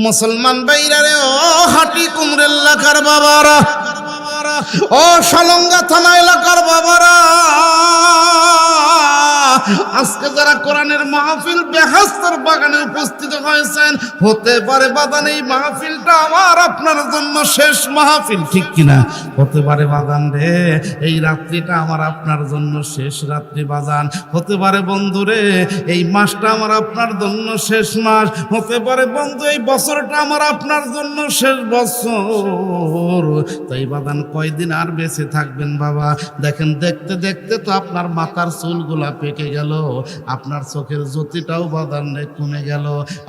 মুসলমান ভাইরা রে, ও হাটি কুমড়ের এলাকার বাবারা, ও সালঙ্গা থানা এলাকার বাবারা, আজকে যারা কোরআনের মাহফিল বেহেশতের বাগানে উপস্থিত হয়েছেন, হতে পারে বাদান এই মাহফিলটা আমার আপনার জন্য শেষ মাহফিল, ঠিক কিনা? হতে পারে বাদান রে এই রাত্রিটা আমার আপনার জন্য শেষ রাত্রি বাজান, হতে পারে বন্ধু রে এই মাসটা আমার আপনার জন্য শেষ মাস, হতে পারে বন্ধু এই বছরটা আমার আপনার জন্য শেষ বছর। তাই বাদান কয়দিন আর বেঁচে থাকবেন বাবা? দেখেন দেখতে দেখতে তো আপনার মাথার চুলগুলা পেকে গেল, আপনার চোখের জ্যোতিটাও বাদান কমে গেল,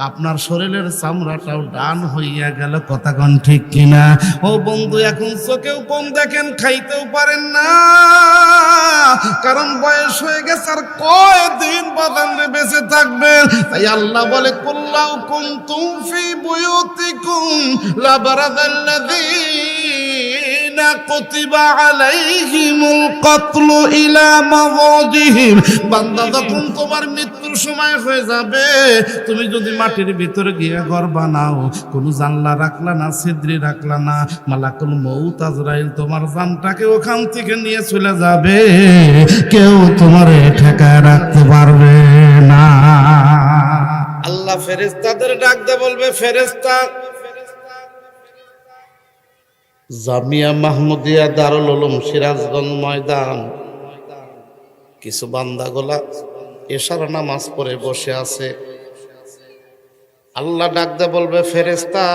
আপনার শরীরের চামড়াটাও ডান হইয়া গেল, কথা কোন ঠিক কিনা? ও বন্ধু, এখন চোখেও কম দেখেন, খাইতেও পারেন না, কারণ বয়স হয়ে গেছে, আর কয়দিন বাদান বেঁচে থাকবেন? তাই আল্লাহ বলে, কুল্লাউ কুনতুম ফি বুয়ুতিকুম লাবারাদাল্লাযীনা কুতিবা আলাইহিমুল কাতলু ইলা মাওজিহিম। বান্দা, যখন তোমার মৃত্যুর সময় হয়ে যাবে, তুমি যদি মাটির ভিতরে গিয়ে ঘর বানাও, কোনো জানলা রাখলা না, ছিদ্রি রাখলা না, মালাকুল মউত আজরাইল তোমার জানটাকে ওখান থেকে নিয়ে চলে যাবে, কেউ তোমার ঠেকায় রাখতে পারবে না। আল্লাহ ফেরেশতাদের ডাক দিয়ে বলবে, ফেরেশতা, জামিয়া মাহমুদিয়া দারুল উলুম সিরাজগঞ্জ ময়দান, কিছু বান্দাগুলা এশার নামাজ পড়ে বসে আছে। আল্লাহ ডাক দিয়ে বলবে, ফেরেশতা,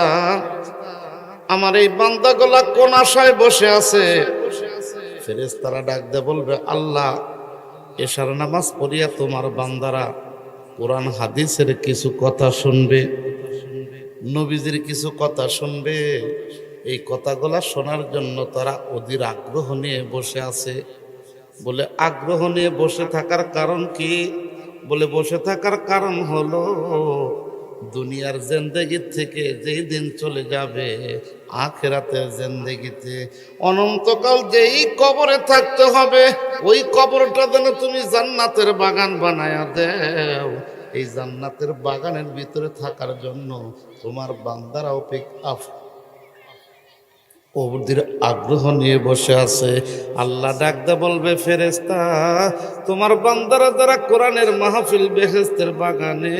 আমার এই বান্দাগুলা কোন আশায় বসে আছে? ফেরেশতারা ডাক দিয়ে বলবে, আল্লাহ, এশার নামাজ পড়িয়া তোমার বান্দারা কোরআন হাদিসের কিছু কথা শুনবে, নবীজির কিছু কথা শুনবে, এই কথাগুলা শোনার জন্য তারা অধীর আগ্রহ নিয়ে বসে আছে। বলে, আগ্রহ নিয়ে বসে থাকার কারণ কি? বলে, বসে থাকার কারণ হলো দুনিয়ার জিন্দেগির থেকে যেই দিন চলে যাবে আখিরাতের জিন্দেগিতে অনন্তকাল যেই কবরে থাকতে হবে, ওই কবরটা যেন তুমি জান্নাতের বাগান বানায়া দেও। এই জান্নাতের বাগানের ভিতরে থাকার জন্য তোমার বান্দারা ওদের আগ্রহ নিয়ে বসে আছে। আল্লাহ ডাকতে বলবে, ফেরেশতা, তোমার বান্দারা যারা কোরআনের মাহফিল বেহেশতের বাগানে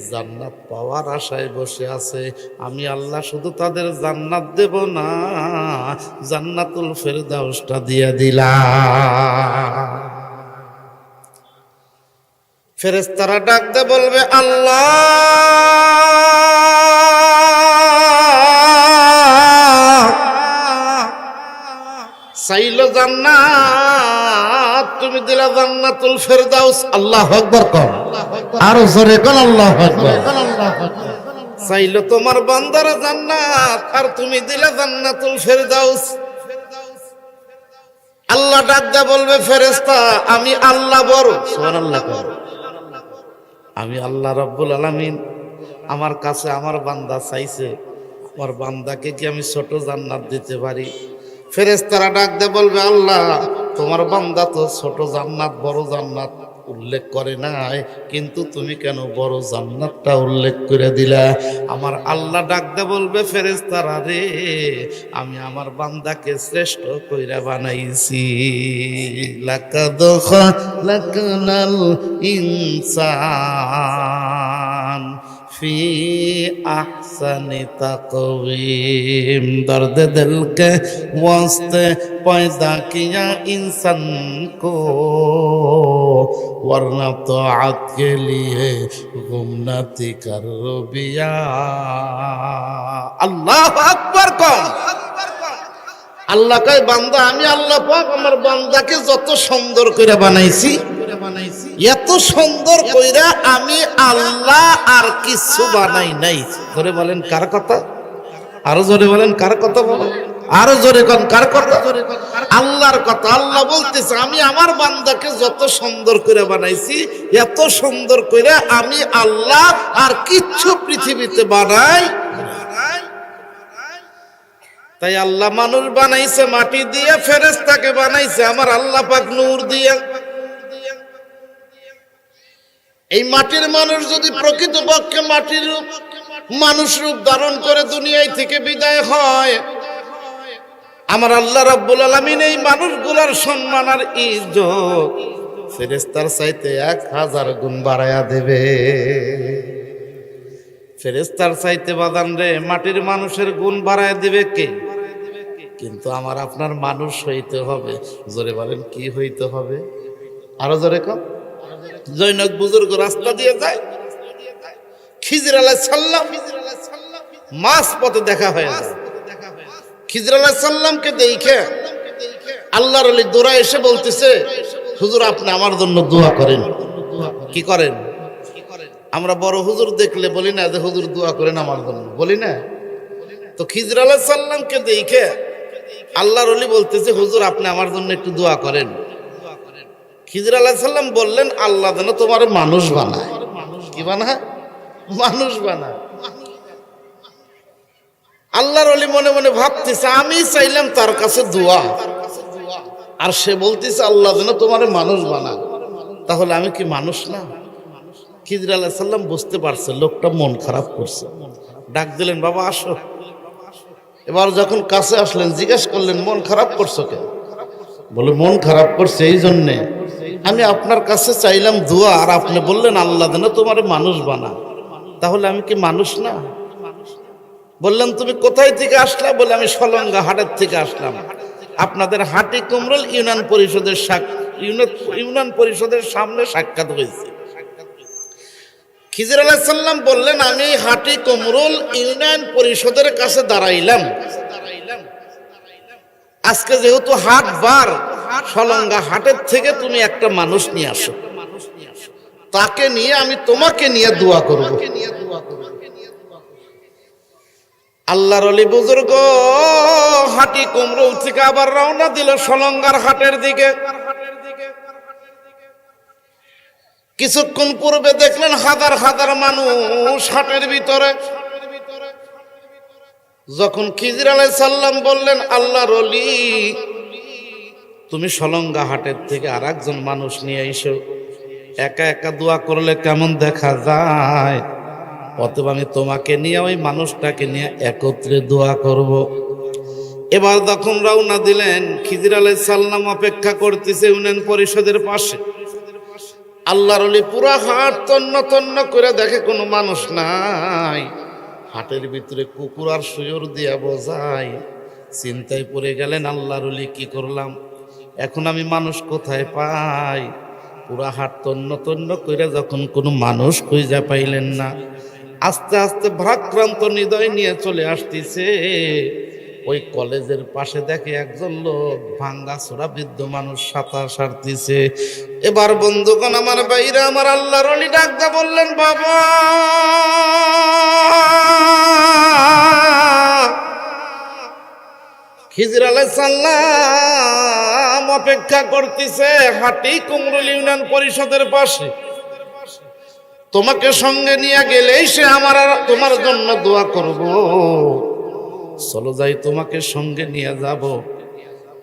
জান্নাত পাওয়ার আশায় বসে আছে, আমি আল্লাহ শুধু তাদের জান্নাত দেব না, জান্নাতুল ফেরদাউসটা দিয়ে দিলাম। ফেরেশতারা ডাকতে বলবে, আল্লাহ, চাইলো জান্নাত, তুমি দিলা জান্নাতুল ফেরদাউস। আল্লাহু আকবার কর, আরো জোরে কোন আল্লাহু আকবার। চাইলো তোমার বান্দারা জান্নাত, আর তুমি দিলা জান্নাতুল ফেরদাউস। আল্লাহ ডাক দে বলবে, ফেরেশতা, আমি আল্লাহ বড়। সুবহানাল্লাহ কর। আমি আল্লাহ রাব্বুল আলামিন, আমার কাছে আমার বান্দা চাইছে, আমার বান্দাকে কি আমি ছোট জান্নাত দিতে পারি? ফেরেশতারা ডাক দিয়ে বলবে, আল্লাহ, তোমার বান্দা তো ছোট জান্নাত বড় জান্নাত উল্লেখ করে নাই, কিন্তু তুমি কেন বড় জান্নাতটা উল্লেখ করে দিলা? আমার আল্লাহ ডাক দিয়ে বলবে, ফেরেশতারা রে, আমি আমার বান্দাকে শ্রেষ্ঠ কইরা বানাইছি। লাকাদ খালাকনাল ইনসান ফি আহসানি তাকওয়িম। দর্দ দিল के वास्ते पैदा किया इंसान को, वरना तौअत के लिए गुमनाती कर बिया। अल्लाहु अकबर कौन? আল্লাহ কয়, বান্দা, আমি আল্লাহ পাক আমার বান্দাকে যত সুন্দর করে বানাইছি, এত সুন্দর কইরা আমি আল্লাহ আর কিছু বানাই নাই। ধরে বলেন কার কথা? আরো জোরে বলেন কার কথা? বলো আরো জোরে কোন কার কথা? আল্লাহর কথা। আল্লাহ বলতেছে, আমি আমার বান্দাকে যত সুন্দর করে বানাইছি, এত সুন্দর করে আমি আল্লাহ আর কিচ্ছু পৃথিবীতে বানাই। তাই আল্লাহ মানুষ বানাইছে মাটি দিয়ে, ফেরেশতাকে বানাইছে আমার আল্লাহ পাক নূর দিয়ে। এই মাটির মানুষ যদি প্রকৃতপক্ষে মাটির মানুষ রূপ ধারণ করে দুনিয়ায় থেকে বিদায় হয়, আমার আল্লাহ রাব্বুল আলামিন এই মানুষগুলোর সম্মান আর ইজ্জত ফেরেশতার চাইতে 1000 গুণ বাড়ায়া দেবে। ফেরেশতার চাইতে বাদান রে মাটির মানুষের গুণ বাড়ায়া দিবে কে? কিন্তু আমার আপনার মানুষ হইতে হবে। জোরে বলেন কি হইতে হবে? আরো জোরে কম। জৈনক বুজুর্গ রাস্তা দিয়ে যায়, খিজির আলাইহিস সালাম মাছ পথে দেখা হয়ে যায়। খিজির আলাইহিস সালামকে দেখে আল্লাহর ওলি দৌড়া এসে বলতেছে, হুজুর আপনি আমার জন্য দোয়া করেন। কি করেন? আমরা বড় হুজুর দেখলে বলি না যে হুজুর দোয়া করেন আমার জন্য, বলি না? তো খিজির আলাইহিস সালামকে দেখে আল্লাহর ওলি বলতেছে, হুজুর আপনি আমার জন্য একটু দোয়া করেন। খিজির আলাইহিস সালাম বললেন, আল্লাহ যেন তোমার মানুষ বানায়। কি বানায়? মানুষ বানায়। আল্লাহর ওলি মনে মনে ভাবতেছে, আমি চাইলাম তার কাছে দোয়া, আর সে বলতেছে আল্লাহ যেন তোমার মানুষ বানায়, তাহলে আমি কি মানুষ না? খিজির আলাইহিস সালাম বুঝতে পারছে লোকটা মন খারাপ করছে, ডাক দিলেন, বাবা আসো। এবার যখন কাছে আসলেন জিজ্ঞেস করলেন, মন খারাপ করছো কেন? বলে মন খারাপ করছে এই জন্যে আমি আপনার কাছে চাইলাম দোয়া, আর আপনি বললেন আল্লাহ যেন তোমার মানুষ বানা, তাহলে আমি কি মানুষ না? বললাম তুমি কোথায় থেকে আসলা? বলে আমি সলঙ্গা হাটের থেকে আসলাম। আপনাদের হাটি কুমরুল ইউনিয়ন পরিষদের সামনে সাক্ষাৎ হয়েছে। খিজির আলাইহিস সালাম বললেন, আমি হাটি কুমরুল ইউনিয়ন পরিষদের কাছে দাঁড়াইলাম, আজকে যেহেতু হাট বার, সলঙ্গা হাটের থেকে তুমি একটা মানুষ নিয়ে আসো, তাকে নিয়ে আমি তোমাকে নিয়ে দোয়া করব। আল্লাহর ওলি বুজুর্গ হাটি কুমরুল থেকে আবার রওনা দিল সলঙ্গার হাটের দিকে। কিছুক্ষণ পূর্বে দেখলেন হাজার হাজার মানুষ হাটের ভিতরে। যখন খিজির আলাইহিস সালাম বললেন, আল্লাহর ওলি তুমি সলঙ্গা হাটের থেকে আর একজন মানুষ নিয়ে এসো, একা একা দোয়া করলে কেমন দেখা যায়, অতএব আমি তোমাকে নিয়ে ওই মানুষটাকে নিয়ে একত্রে দোয়া করব। এবার যখন রওনা দিলেন, খিজির আলাইহিস সালাম অপেক্ষা করতেছে ইউনিয়ন পরিষদের পাশে। আল্লাহর ওলি পুরা হাট তন্ন তন্ন করে দেখে কোনো মানুষ নাই, হাটের ভিতরে কুকুর আর শুয়োর দিয়া বোঝায়। চিন্তায় পড়ে গেলেন, আল্লাহর ওলি কি করলাম এখন, আমি মানুষ কোথায় পাই? পুরা হাট তন্ন তন্ন করে যখন কোনো মানুষ খুঁজে পাইলেন না, আস্তে আস্তে ভারাক্রান্ত হৃদয় নিয়ে চলে আসতেছে ওই কলেজের পাশে, দেখে একজন লোক ভাঙ্গা ছোড়া বৃদ্ধ মানুষ সাঁতার সারতেছে। এবার বন্ধুগণ আমার বাইরে আমার আল্লাহর ওলি ডাকতে বললেন, বাবা খিজির আলাইহিস সালাম অপেক্ষা করতেছে হাটি কুমরুল ইউনিয়ন পরিষদের পাশে, তোমাকে সঙ্গে নিয়ে গেলেই সে আমার আর তোমার জন্য দোয়া করব, চলো যাই তোমাকে সঙ্গে নিয়ে যাব।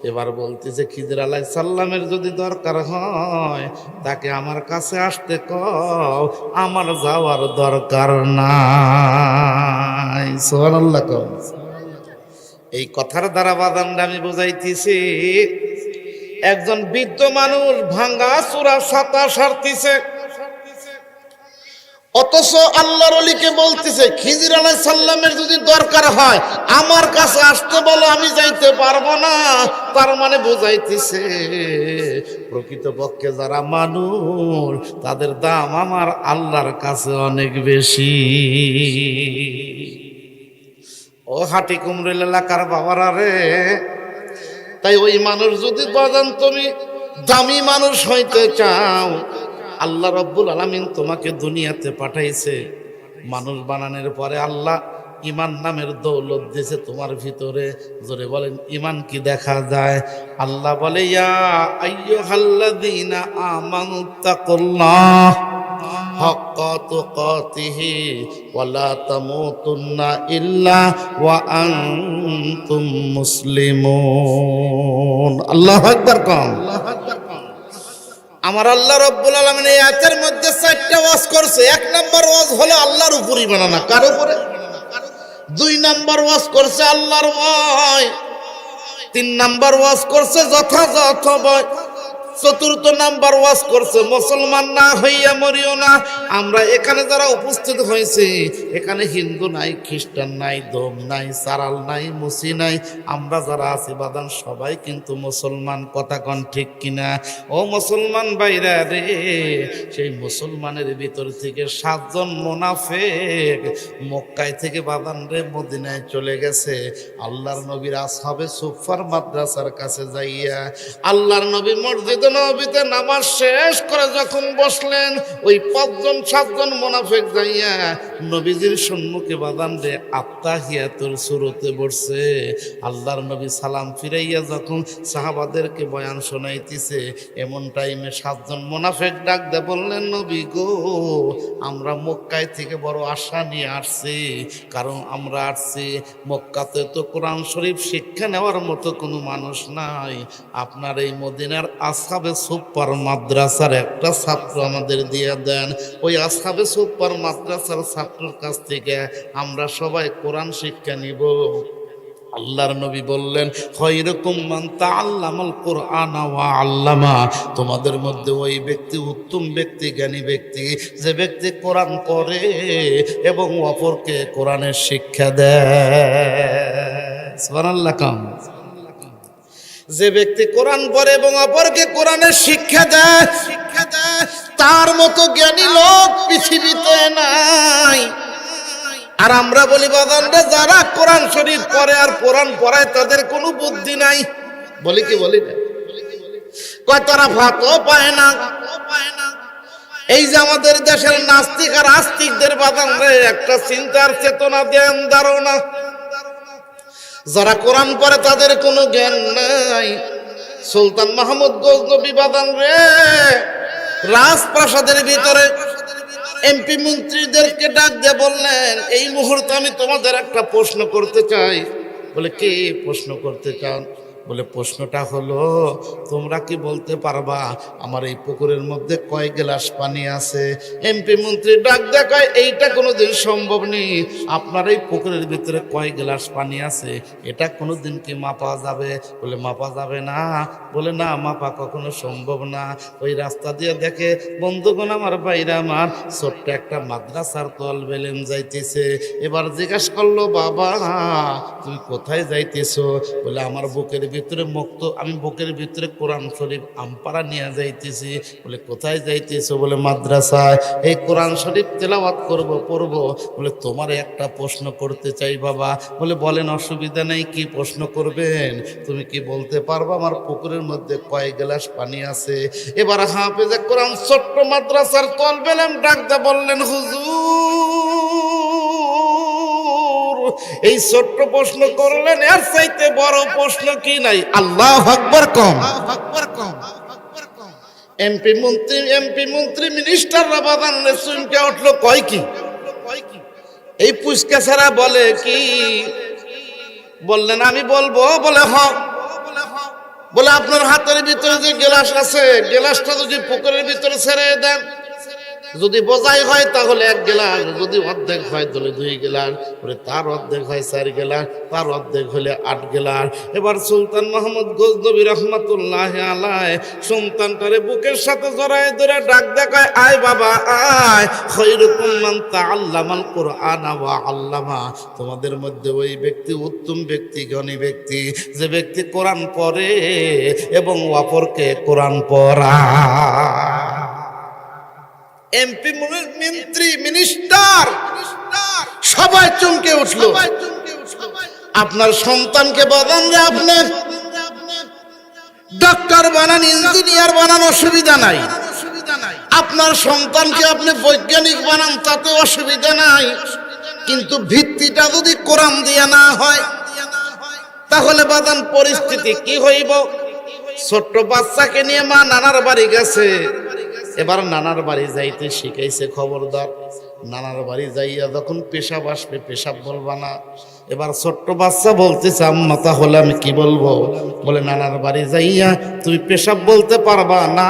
এবার বলতেছে খিজির আলাইহিস সালামের যদি দরকার হয় তাকে আমার কাছে আসতে কও, আমার যাওয়ার দরকার নাই। সুবহানাল্লাহ। এই কথার দ্বারা বাদানটা আমি বুঝাইতেছি, একজন বৃদ্ধ মানুষ ভাঙ্গা চূড়া সাঁতার সারতেছে, অথচ আল্লাহর ওলিকে বলতেছে খিজির আলাইহিস সালামের যদি দরকার হয় আমার কাছে আসতে বলো, আমি যাইতে পারবো না। তার মানে বোঝাইতেছে প্রকৃতপক্ষে যারা মানুষ তাদের দাম আমার আল্লাহর কাছে অনেক বেশি। ও হাটি কুমরুল এলাকার বাবারা রে, তাই ওই মানুষ যদি বাজান তুমি দামি মানুষ হইতে চাও, আল্লাহ রাব্বুল আলামিন তোমাকে দুনিয়াতে পাঠাইছে, মানুষ বানানোর পরে আল্লাহ ঈমান নামের দৌলত দিয়েছে তোমার ভিতরে। জোরে বলেন ঈমান কি দেখা যায়? আল্লাহ বলে, ইয়া আইয়ুহাল্লাযীনা আমানুত্তাকুল্লাহ হাক্কা তুকাতিহি ওয়া লা তামুতুন্না ইল্লা ওয়া আনতুম মুসলিমুন। আল্লাহু আকবার। আমার আল্লাহ রাব্বুল আলামিন এই আয়াতের মধ্যে 4টা ওয়াজ করছে। 1 নাম্বার ওয়াজ হলো আল্লাহর উপর ঈমান আনা, কার উপরে? 2 নাম্বার ওয়াজ করছে আল্লাহর ভয়, 3 নাম্বার ওয়াজ করছে যথাযথ ভয়, 4র্থ নাম্বার ওয়াজ করছে মুসলমান না হইয়া মরিও না। আমরা এখানে যারা উপস্থিত হয়েছে, এখানে হিন্দু নাই, খ্রিস্টান নাই, দম নাই, সারাল নাই, মুসি নাই, আমরা যারা আছি বাদান সবাই কিন্তু মুসলমান। কথা কন ঠিক কিনা? ও মুসলমান ভাইরা রে, সেই মুসলমানের ভিতর থেকে 7 জন মুনাফিক মক্কায় থেকে বাদান রে মদিনায় চলে গেছে। আল্লাহর নবীর আসহাবে সুফার মাদ্রাসার কাছে যাইয়া আল্লাহর নবী মসজিদ নবীতে নামাজ শেষ করে যখন বসলেন, ওই 7 জন মুনাফিক যাইয়া নবীজির সম্মুখে বাদান রে আত্তাহিয়াতুর সুরতে বসছে। আল্লাহর নবী সালাম ফিরাইয়া যখন সাহাবাদেরকে বয়ান শোনাইতেছে, এমন টাইমে 7 জন মুনাফিক ডাক দিয়ে বললেন, নবী গো, আমরা মক্কায় থেকে বড় আশা নিয়ে আসছি, কারণ আমরা আসছি মক্কাতে তো কোরআন শরীফ শিক্ষা নেওয়ার মতো কোনো মানুষ নাই। আপনার এই মদিনার আসহাবে সুপার মাদ্রাসার একটা ছাত্র আমাদের দিয়ে দেন। ওই আসহাবে সুপার মাদ্রাসার ছাত্রের কাছ থেকে আমরা সবাই কোরআন শিক্ষা নিব। আল্লাহর নবী বললেন, খায়রুকুম মান তাআল্লামাল কুরআন ওয়া আল্লামা, তোমাদের মধ্যে ওই ব্যক্তি উত্তম ব্যক্তি, জ্ঞানী ব্যক্তি, যে ব্যক্তি কোরআন পড়ে এবং অপরকে কোরআনের শিক্ষা দেয়। সুবহানাল্লাহ। যে ব্যক্তি কোরআন পড়ে এবং অপরকে কোরআনের শিক্ষা দেয়, তার মতো জ্ঞানী লোক পৃথিবীতে নাই। আর আমরা বলি বাজানরা, যারা কোরআন শরীফ পড়ে আর কোরআন পড়ায় তাদের কোনো বুদ্ধি নাই। বলি কি বলি না? কয় তারা ভাতও পায় না। এই যে আমাদের দেশের নাস্তিক আর আস্তিকদের বাজানরা একটা চিন্তার চেতনা দেন ধারণা, যারা কোরআন পড়ে তাদের কোনো জ্ঞান নাই। সুলতান মাহমুদ গজনবী বাদান রে রাজপ্রাসাদের ভিতরে এমপি মন্ত্রীদেরকে ডাক দিয়ে বললেন, এই মুহূর্তে আমি তোমাদের একটা প্রশ্ন করতে চাই। বলে, কে প্রশ্ন করতে চান? বলে, প্রশ্নটা হলো, তোমরা কি বলতে পারবা আমার এই পুকুরের মধ্যে কয় গ্লাস পানি আছে? এমপি মন্ত্রী ডাক দেখায়, এইটা কোনোদিন সম্ভব নেই। আপনার এই পুকুরের ভিতরে কয় গ্লাস পানি আছে এটা কোনোদিন কি মাপা যাবে? বলে, মাপা যাবে না। বলে, না, মাপা কখনো সম্ভব না। ওই রাস্তা দিয়ে দেখে বন্ধুগণ আমার, বাইরে আমার ছোট্ট একটা মাদ্রাসার তল বেলেন যাইতেছে। এবার জিজ্ঞাসা করলো, বাবা তুমি কোথায় যাইতেছো? বলে, আমার বুকের ভিতরে আমি বুকের ভিতরে কোরআন শরীফ আমপারা নিয়ে যাইতেছি। বলে, কোথায় যাইতেছো? বলে, মাদ্রাসায়। এই কোরআন শরীফ তেলাওয়াত পড়বো। বলে, তোমার একটা প্রশ্ন করতে চাই বাবা। বলে, বলেন, অসুবিধা নেই, কি প্রশ্ন করবেন? তুমি কি বলতে পারবা আমার পুকুরের মধ্যে কয় গ্লাস পানি আছে? এবার হাফেজে কোরআন ছোট্ট মাদ্রাসার তলবেলেম ডাকতে বললেন, হুজুর, এই ছোট্ট প্রশ্ন করলেন, এর চাইতে বড় প্রশ্ন কি নাই? আল্লাহু আকবার কম। এমপি মন্ত্রী মিনিস্টাররা বাদান চমকে উঠলো, কয় কি? এই পুষ্কা ছাড়া বলে কি? বললেন, আমি বলবো। বলে, হ। বলে, আপনার হাতের ভিতরে যে গ্লাস আছে, গ্লাসটা যদি পুকুরের ভিতরে ছেড়ে দেন, যদি বোঝাই হয় তাহলে 1 গ্লাস, যদি অর্ধেক হয় তাহলে 2 গ্লাস, তার অর্ধেক হয় 4 গ্লাস, তার অর্ধেক হলে 8 গ্লাস। এবার সুলতান মাহমুদ গজনবী রহমাতুল্লাহ আলাইহি সন্তানটারে বুকের সাথে জড়ায় ধরে ডাক দেখায়, আয় বাবা আয়, খায়রুকুম মান তাআল্লামাল কুরআন ওয়া আল্লামা, তোমাদের মধ্যে ওই ব্যক্তি উত্তম ব্যক্তি, জ্ঞানী ব্যক্তি, যে ব্যক্তি কোরআন পড়ে এবং অপরকে কোরআন পড়ায়। এমপি মন্ত্রী মিনিস্টার সবাই চমকে উঠলো। আপনার সন্তানকে বানান, আপনি ডাক্তার বানান, ইঞ্জিনিয়ার বানান, অসুবিধা নাই। আপনার সন্তানকে আপনি বৈজ্ঞানিক বানান, তাতে অসুবিধা নাই। কিন্তু ভিত্তিটা যদি কোরআন দিয়ে না হয়, তাহলে বাদান পরিস্থিতি কি হইব? ছোট্ট বাচ্চাকে নিয়ে মা নানার বাড়ি গেছে। এবার নানার বাড়ি যাইতে শিখাইছে, খবরদার নানার বাড়ি যাইয়া যখন পেশাব আসবে পেশাব বলবা না। এবার ছোট্ট বাচ্চা বলতেছে আম্মা তাহলে আমি কি বলবো? বলে নানার বাড়ি যাইয়া তুমি পেশাব বলতে পারবা না,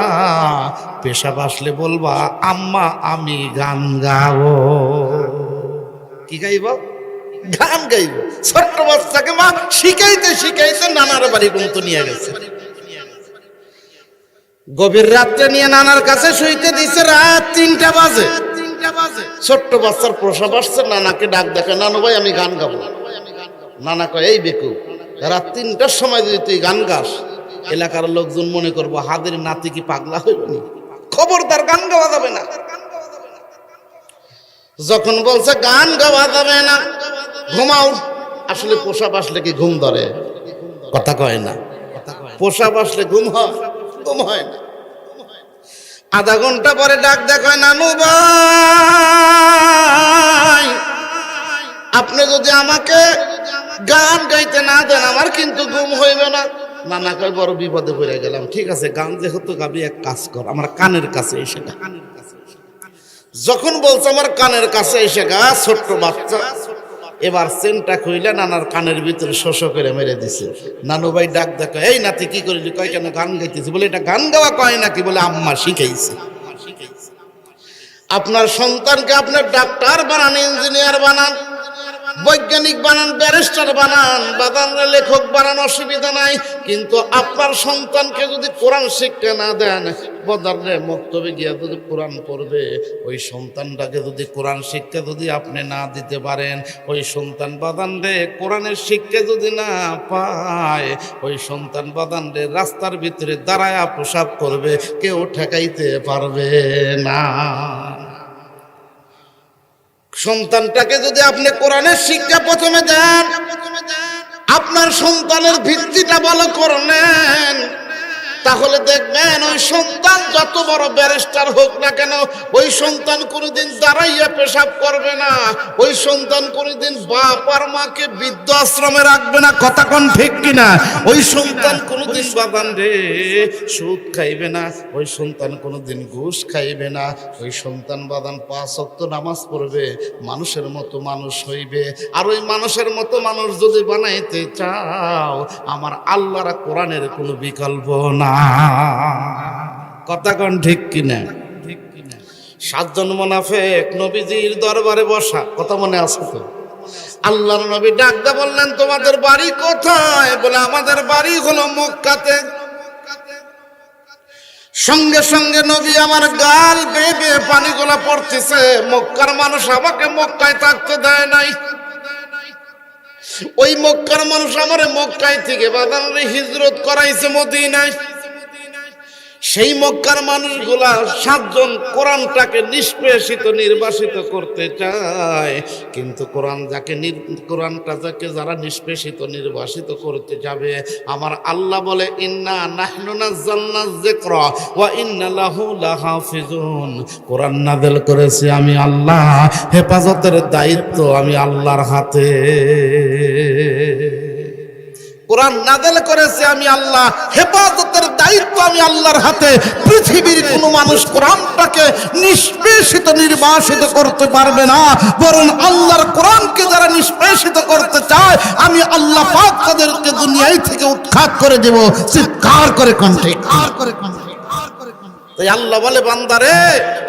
পেশাব আসলে বলবা আম্মা আমি গান গাবো। কি গাইব? গান গাইব। ছোট্ট বাচ্চাকে মা শিখাইতে শিখাইতে নানার বাড়ি পর্যন্ত নিয়ে গেছে। গভীর রাত্রে নিয়ে নানার কাছে শুইতে দিছে, রাত 3টা বাজে। ছোট্ট বাচ্চার প্রসাব আসছে, নানাকে ডাক দেখে, নানু ভাই আমি গান গাবো। নানা কয় এই বেকু, রাত 3টার সময় যদি তুই গান গাস এলাকার লোকজন মনে করবো হাদের নাতি কি পাগলা হইবনি, খবরদার গান গাওয়া যাবে না। যখন বলছে গান গাওয়া যাবে না, ঘুমাও। আসলে প্রসাব আসলে কি ঘুম ধরে? কথা কয় না। প্রসাব আসলে ঘুম হয়? ঘুম হয় না। আধা ঘন্টা পরে ডাক দেখায়, নানু ভাই আপনি যদি আমাকে গান গাইতে না দেন আমার কিন্তু ঘুম হইবে না। নানা কয় বড় বিপদে পড়ে গেলাম। ঠিক আছে গান যেহেতু গাবি এক কাজ কর, আমার কানের কাছে এসে গা। যখন বলছে আমার কানের কাছে এসে গা, ছোট্ট বাচ্চা এবার চেনটা খুইলে নানার কানের ভিতরে শোষ করে মেরে দিছে। নানু ভাই ডাক দেখো, এই নাতি কি করলি? কয় কেন গান গাইতেছি? বলে এটা গান গাওয়া কয় নাকি? বলে আম্মা শিখাইছে। আপনার সন্তানকে আপনার ডাক্তার বানান, ইঞ্জিনিয়ার বানান, বৈজ্ঞানিক বানান, ব্যারিস্টার বানান, বাদানরা লেখক বানান, অসুবিধা নাই। কিন্তু আপনার সন্তানকে যদি কোরআন শিক্ষা না দেন, বদারে মক্তবে গিয়া যদি কোরআন পড়বে, ওই সন্তানটাকে যদি কোরআন শিক্ষা যদি আপনি না দিতে পারেন, ওই সন্তান বাদানরে কোরআনের শিক্ষা যদি না পায়, ওই সন্তান বাদানরে রাস্তার ভিতরে দাঁড়ায়া প্রসাব করবে, কেউ ঠেকাইতে পারবে না। সন্তানটাকে যদি আপনি কোরআনের শিক্ষা প্রথমে দেন, আপনার সন্তানের ভিত্তিটা ভালো করলেন, তাহলে দেখবেন ওই সন্তান যত বড় ব্যারিস্টার হোক না কেন, ওই সন্তান কোনোদিন দাঁড়াইয়া পেশাব করবে না। ওই সন্তান কোনোদিন বাপ আর মাকে বৃদ্ধ আশ্রমে রাখবে না। কথা কোন ঠিক কিনা? ওই সন্তান কোনোদিন বাদান রে সুদ খাইবে না। ওই সন্তান কোনোদিন ঘুষ খাইবে না। ওই সন্তান বাদান 5 ওয়াক্ত নামাজ পড়বে, মানুষের মতো মানুষ হইবে। আর ওই মানুষের মতো মানুষ যদি বানাইতে চাও, আমার আল্লাহর কোরআনের কোনো বিকল্প না। কথা কোন ঠিক কিনা? 7 জন মুনাফিক নবীজির দরবারে বসা, কথা মনে আছে তো? আল্লাহর নবী ডাকতে বললেন, তোমাদের বাড়ি কোথায়? বলে আমাদের বাড়ি হলো মক্কাতে। সঙ্গে সঙ্গে নবী আমার গাল বেয়ে বেয়ে পানিগুলা পড়তেছে। মক্কার মানুষ আমাকে মক্কায় থাকতে দেয় নাই, ওই মক্কার মানুষ আমারে মক্কায় থেকে বাদানরে হিজরত করাইছে মদিনায়। সেই মক্কার মানুষগুলা 7 জন কোরআনটাকে নিষ্পেষিত নির্বাসিত করতে চায়, কিন্তু কোরআনটা যাকে যারা নিষ্পেষিত নির্বাসিত করতে যাবে, আমার আল্লাহ বলে ইন্না নাহনু নাযালনা যিকরা ওয়া ইন্না লাহু লাহাফিজুন। কোরআন নাযিল করেছি আমি আল্লাহ, হেফাজতের দায়িত্ব আমি আল্লাহর হাতে। কোরআন নাযিল করেছে আমি আল্লাহ, হেফাজতের দায়িত্ব আমি আল্লাহর হাতে। পৃথিবীর কোনো মানুষ কোরআনটাকে নিষ্পেষিত নির্বাসিত করতে পারবে না, বরং আল্লাহর কোরআনকে যারা নিষ্পেষিত করতে চায়, আমি আল্লাহ পাক তাদেরকে দুনিয়ায় থেকে উৎখাত করে দেব। চিৎকার করে কণ্ঠে তাই আল্লাহ বলে, বান্দারে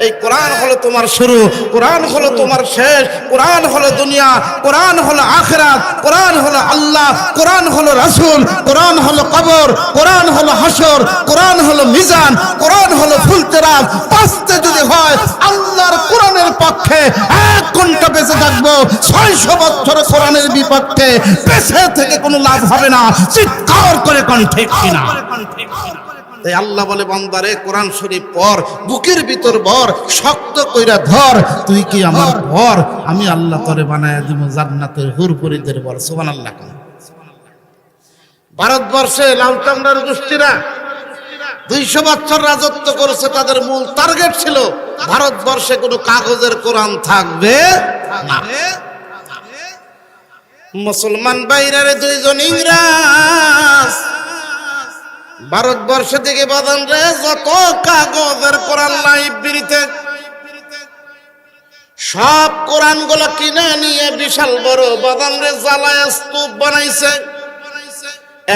এই কোরআন হলো তোমার শুরু, কোরআন হলো তোমার শেষ, কোরআন হলো দুনিয়া, কোরআন হলো আখিরাত, কোরআন হলো আল্লাহ, কোরআন হলো রাসূল, কোরআন হলো কবর, কোরআন হলো হাসর, কোরআন হলো মিজান, কোরআন হলো ফুলতেরাব। 5তে যদি হয় আল্লাহর কোরআনের পক্ষে 1 ঘন্টা বেঁচে থাকবো, 600 বছর কোরআনের বিপক্ষে বেঁচে থেকে কোনো লাভ হবে না। চিৎকার করে কণ্ঠে কিনা? তাই আল্লাহ বলে, বান্দারে কোরআন শরীফ পড়, বুকের ভিতর ভর, শক্ত কইরা ধর। তুই কি আমার ভর, আমি আল্লাহ তোরে বানায়া দিব জান্নাতের হুরপুরীদের ভর। সুবহানাল্লাহ। ভারতবর্ষে লাল চামড়ার গোষ্ঠীরা 200 বছর রাজত্ব করেছে। তাদের মূল টার্গেট ছিল ভারতবর্ষে কোনো কাগজের কোরআন থাকবে না। মুসলমান বাইরে 2 জন ইংরেজ ভারতবর্ষ থেকে বাদান রে যত কাগজের কোরআন লাইব্রেরিতে সব কোরআন গুলা কিনে নিয়ে বিশাল বড় বাদামরে জ্বালায় স্তূপ বানাইছে।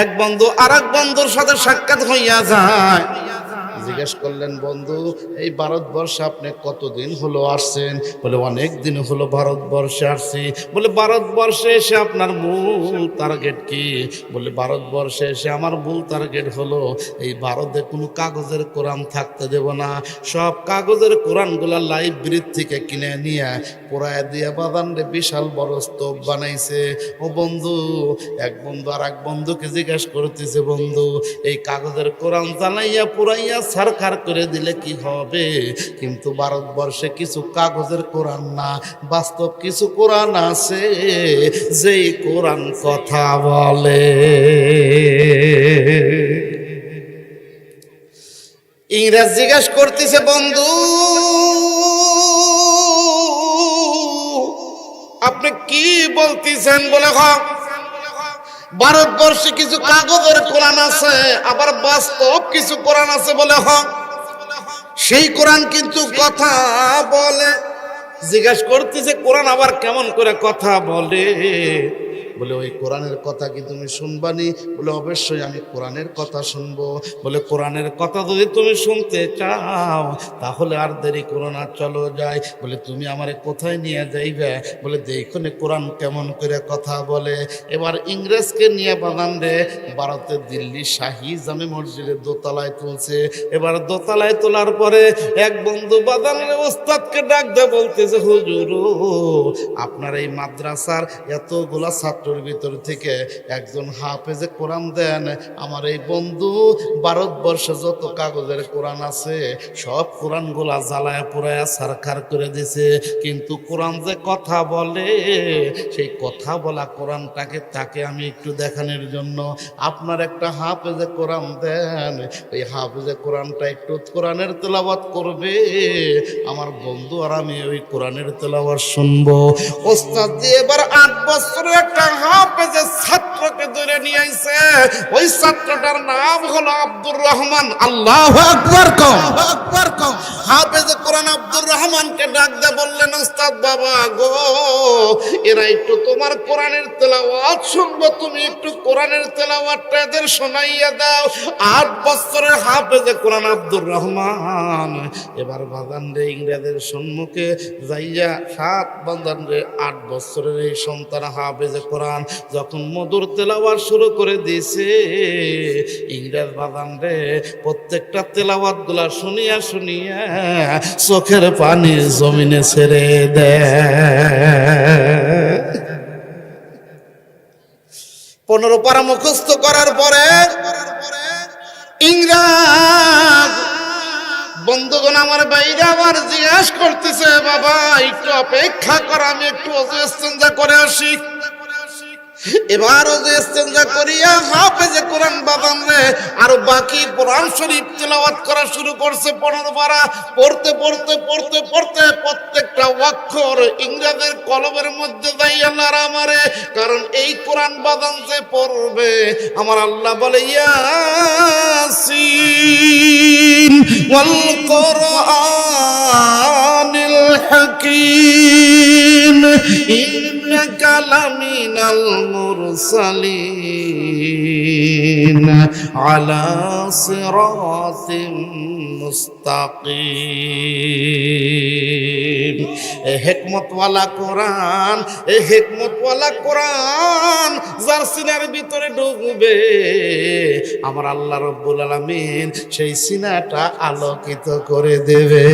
এক বন্ধু আর এক বন্ধুর সাথে সাক্ষাৎ হইয়া যায়। জিজ্ঞেস করলেন, বন্ধু এই ভারতবর্ষে আপনি কতদিন হলো আসছেন? বলে অনেক দিন হলো ভারতবর্ষে আসছি। বলে ভারতবর্ষে এসে আপনার মূল টার্গেট কি? বলে ভারতবর্ষে এসে আমার মূল টার্গেট হলো এই ভারতে কোনো কাগজের কোরআন থাকতে দেব না। সব কাগজের কোরআনগুলা লাইব্রেরি থেকে কিনে নিয়ে পোড়ায় দিয়ে বাদানরে বিশাল বড় স্তূপ বানাইছে। ও বন্ধু, এক বন্ধু আর এক বন্ধুকে জিজ্ঞেস করতেছে, বন্ধু এই কাগজের কোরআন জ্বালাইয়া পুরাইয়া সরকার করে দিলে কি হবে? কিন্তু ভারতবর্ষে কিছু কাগজের কোরআন না, বাস্তব কিছু কোরআন আছে যেই কোরআন কথা বলে। ইংরেজ জিজ্ঞেস করতেছে, বন্ধু আপনি কি বলতেছেন? বলে ভারতবর্ষে কিছু কাগজের কোরআন আছে, আবার বাস্তব কিছু কোরআন আছে। বলে সেই কোরআন কিন্তু কথা বলে। জিজ্ঞাসা করতেছে, কোরআন আবার কেমন করে কথা বলে? বলে ওই কোরআনের কথা কি তুমি শুনবানি? বলে অবশ্যই আমি কোরআনের কথা শুনবো। বলে কোরআনের কথা যদি তুমি শুনতে চাও তাহলে আর দেরি করো না, চলো যাই। বলে তুমি আমারে কোথায় নিয়ে যাইবে? বলে দেখনে কোরআন কেমন করে কথা বলে। এবার ইংরেজকে নিয়ে বানান রে ভারতের দিল্লি শাহী জামে মসজিদের দোতলায় তুলছে। এবার দোতলায় তোলার পরে এক বন্ধু বাদানের ওস্তাদকে ডাক দেয়, বলতেছে, হুজুর আপনার এই মাদ্রাসার এতগুলা ছাত্র ভিতর থেকে একজন হাফেজে কোরআন দেন। আমার এই বন্ধু ভারতবর্ষে যত কাগজের কোরআন আছে সব কোরআনগুলা জ্বালায় পোড়ায় সরকার করে দিছে, কিন্তু কোরআন যে কথা বলে সেই কথা বলা কোরআনটাকে তাকে আমি একটু দেখানোর জন্য আপনার একটা হাফেজে কোরআন দেন। ওই হাফেজে কোরআনটা একটু কোরআনের তেলাওয়াত করবে, আমার বন্ধু আর আমি ওই কোরআনের তেলাওয়াত শুনবো। ওস্তাদ এবার 8 বছরের একটা হাফেজে ছাত্রকে ধরে নিয়ে আইছে। ওই ছাত্রটার নাম হলো আব্দুর রহমান। আল্লাহু আকবার কও। হাফেজে কোরআন আব্দুর রহমানকে ডাক দিয়ে বললেন, ওস্তাদ বাবা গো, এরা একটু তোমার কোরআনের তেলাওয়াত শুনবো, তুমি একটু কোরআনের তেলাওয়াতটা এদের শোনাইয়া দাও। 8 বছরের হাফেজে কোরআন আব্দুর রহমান এবার বাদান রে ইংরেজের সম্মুখে যাইয়া 7 বাদান রে 8 বছরের এই সন্তান হাফেজে কোরআন যখন মধুর তেলাওয়াত শুরু করে দিয়েছে, ইংরেজ বাদান রে প্রত্যেকটা তেলাওয়াত গুলা শুনিয়া শুনিয়া চোখের পানি জমিনে ছেড়ে দেয়। 15 পারা মুখস্থ করার পরে ইংরেজ বন্ধুগণ আমার বাইরে আবার জিজ্ঞাসা করতেছে, বাবা একটু অপেক্ষা কর, আমি একটু ওযু ইস্তেঞ্জা করে আসি। এবার ওযু ইস্তেঞ্জা করিয়া হাফেজে কোরআন বাদান রে আর বাকি কোরআন শরীফ তেলাওয়াত করা শুরু করছে। 15 পারা পড়তে পড়তে পড়তে পড়তে প্রত্যেকটা অক্ষর ইংরেজের কলমের মধ্যে যাইয়া লারা মারে। কারণ এই কোরআন বাদান যে পড়বে আমার আল্লাহ বলে, ইয়াসিন ওয়াল কোরআনিল হাকীম ইন্নাকা লামিনাল মুরসালিন আলা সিরাতিম মুস্তাকিম। হিকমতওয়ালা কোরআন, এই হিকমতওয়ালা কোরআন যার সিনার ভিতরে ঢুকবে আমার আল্লাহ রাব্বুল আলামিন সেই সিনাটা আলোকিত করে দেবে।